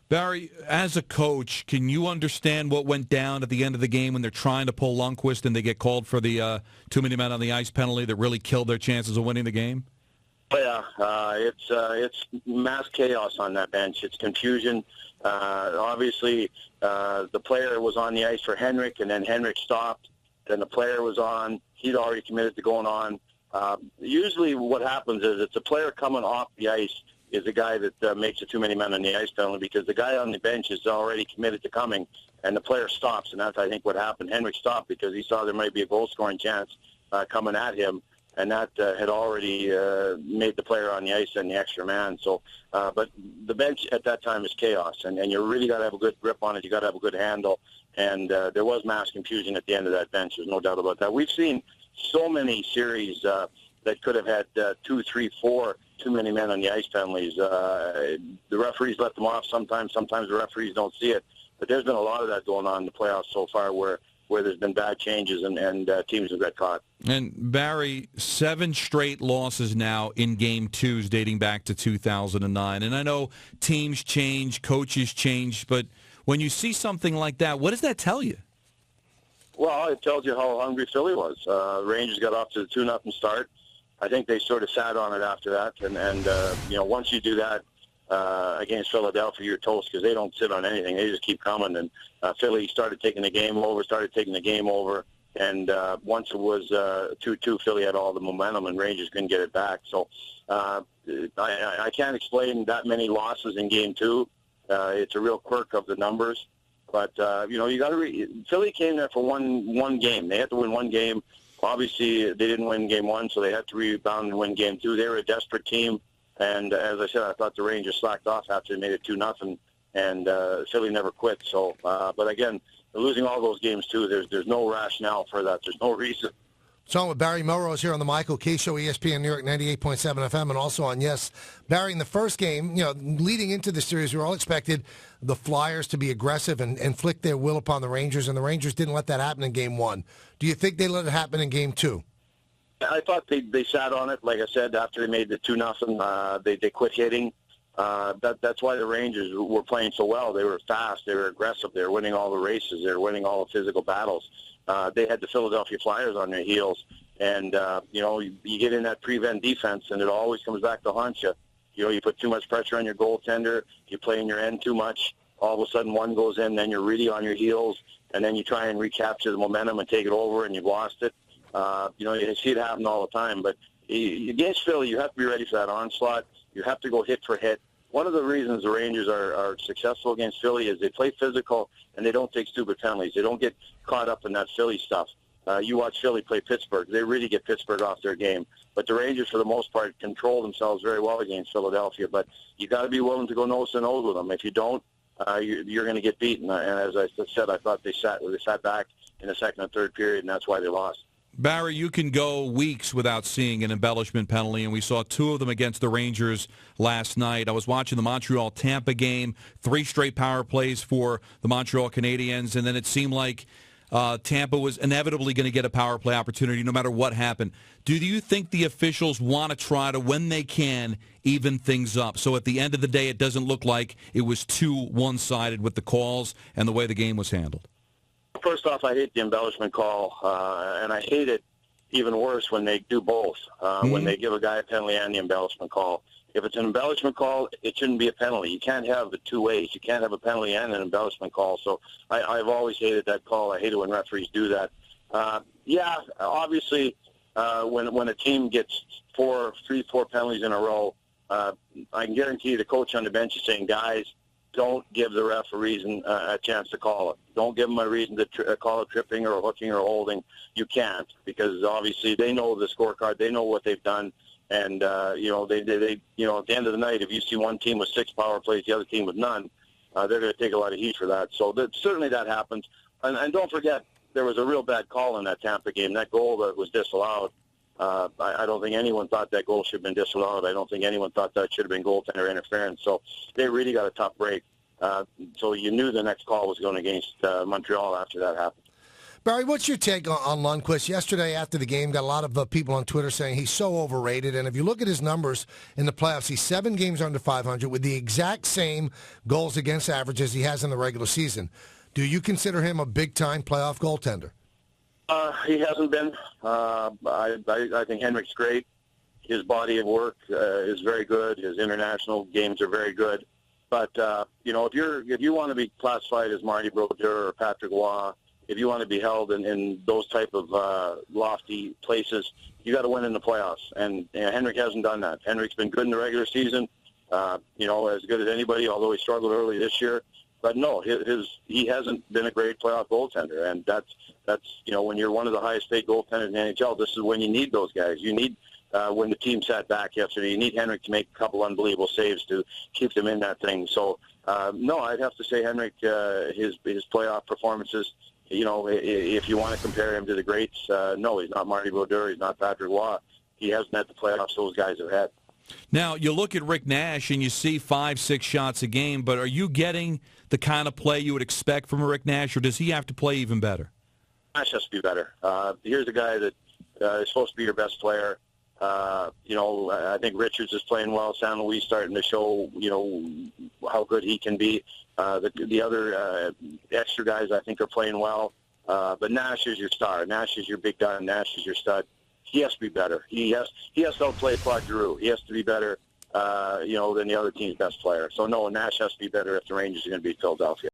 Barry, as a coach, can you understand what went down at the end of the game when they're trying to pull Lundqvist and they get called for the too many men on the ice penalty that really killed their chances of winning the game? Yeah, it's mass chaos on that bench. It's confusion. Obviously, the player was on the ice for Henrik, and then Henrik stopped. Then the player was on. He'd already committed to going on. Usually what happens is it's a player coming off the ice is the guy that makes the too many men on the ice penalty, because the guy on the bench is already committed to coming, and the player stops. And that's, I think, what happened. Henrik stopped because he saw there might be a goal-scoring chance coming at him, and that had already made the player on the ice and the extra man. So, but the bench at that time is chaos, and you really got to have a good grip on it. You got to have a good handle, and there was mass confusion at the end of that bench. There's no doubt about that. We've seen so many series that could have had 2, 3, 4 too many men on the ice penalties. The referees let them off sometimes. Sometimes the referees don't see it. But there's been a lot of that going on in the playoffs so far where there's been bad changes and teams have got caught. And, Barry, 7 straight losses now in Game 2s dating back to 2009. And I know teams change, coaches change, but when you see something like that, what does that tell you? Well, it tells you how hungry Philly was. Rangers got off to the 2-0 start. I think they sort of sat on it after that. And once you do that against Philadelphia, you're toast, because they don't sit on anything. They just keep coming. And Philly started taking the game over. And once it was 2-2, Philly had all the momentum, and Rangers couldn't get it back. So I can't explain that many losses in Game 2. It's a real quirk of the numbers. But, you got to Philly came there for one game. They had to win one game. Obviously, they didn't win Game 1, so they had to rebound and win Game 2. They were a desperate team. And as I said, I thought the Rangers slacked off after they made it 2-0, and Philly never quit. So, but again, losing all those games, too, there's no rationale for that. There's no reason. So with Barry Melrose here on the Michael Kay Show, ESPN New York 98.7 FM, and also on Yes. Barry, in the first game, leading into the series, we all expected the Flyers to be aggressive and inflict their will upon the Rangers, and the Rangers didn't let that happen in Game 1. Do you think they let it happen in Game 2? I thought they sat on it. Like I said, after they made the 2-0, they quit hitting. That's why the Rangers were playing so well. They were fast. They were aggressive. They were winning all the races. They were winning all the physical battles. They had the Philadelphia Flyers on their heels. And, you get in that prevent defense, and it always comes back to haunt you. You put too much pressure on your goaltender. You play in your end too much. All of a sudden one goes in, then you're really on your heels, and then you try and recapture the momentum and take it over, and you've lost it. You see it happen all the time. But against Philly, you have to be ready for that onslaught. You have to go hit for hit. One of the reasons the Rangers are successful against Philly is they play physical, and they don't take stupid penalties. They don't get caught up in that Philly stuff. You watch Philly play Pittsburgh. They really get Pittsburgh off their game. But the Rangers, for the most part, control themselves very well against Philadelphia. But you got to be willing to go nose to nose with them. If you don't, you're going to get beaten. And as I said, I thought they sat back in the second and third period, and that's why they lost. Barry, you can go weeks without seeing an embellishment penalty, and we saw 2 of them against the Rangers last night. I was watching the Montreal-Tampa game, 3 straight power plays for the Montreal Canadiens, and then it seemed like Tampa was inevitably going to get a power play opportunity no matter what happened. Do you think the officials want to try to, when they can, even things up? So at the end of the day, it doesn't look like it was too one-sided with the calls and the way the game was handled? First off, I hate the embellishment call, and I hate it even worse when they do both, when they give a guy a penalty and the embellishment call. If it's an embellishment call, it shouldn't be a penalty. You can't have the two ways. You can't have a penalty and an embellishment call. So I've always hated that call. I hate it when referees do that. Obviously, when a team gets 4 penalties in a row, I can guarantee you the coach on the bench is saying, guys, don't give the ref a chance to call it. Don't give them a reason to call it tripping or hooking or holding. You can't, because obviously they know the scorecard. They know what they've done. And, at the end of the night, if you see one team with 6 power plays, the other team with none, they're going to take a lot of heat for that. So certainly that happens. And don't forget, there was a real bad call in that Tampa game. That goal that was disallowed, I don't think anyone thought that goal should have been disallowed. I don't think anyone thought that should have been goaltender interference. So they really got a tough break. So you knew the next call was going against Montreal after that happened. Barry, what's your take on Lundqvist? Yesterday after the game, got a lot of people on Twitter saying he's so overrated. And if you look at his numbers in the playoffs, he's 7 games under 500 with the exact same goals against average as he has in the regular season. Do you consider him a big-time playoff goaltender? He hasn't been. I think Henrik's great. His body of work is very good. His international games are very good. But if you want to be classified as Marty Brodeur or Patrick Roy, if you want to be held in those type of lofty places, you got to win in the playoffs. And Henrik hasn't done that. Henrik's been good in the regular season, as good as anybody. Although he struggled early this year. But no, he hasn't been a great playoff goaltender, and that's when you're one of the highest paid goaltenders in the NHL. This is when you need those guys. You need when the team sat back yesterday. You need Henrik to make a couple unbelievable saves to keep them in that thing. So no, I'd have to say Henrik, his playoff performances. If you want to compare him to the greats, no, he's not Marty Brodeur. He's not Patrick Roy. He hasn't had the playoffs those guys have had. Now, you look at Rick Nash and you see 5-6 shots a game, but are you getting the kind of play you would expect from Rick Nash, or does he have to play even better? Nash has to be better. Here's a guy that is supposed to be your best player. I think Richards is playing well. San Luis starting to show, how good he can be. The other extra guys, I think, are playing well. But Nash is your star. Nash is your big guy. Nash is your stud. He has to be better. He has to outplay Claude Giroux. He has to be better, than the other team's best player. So, no, Nash has to be better if the Rangers are going to beat Philadelphia.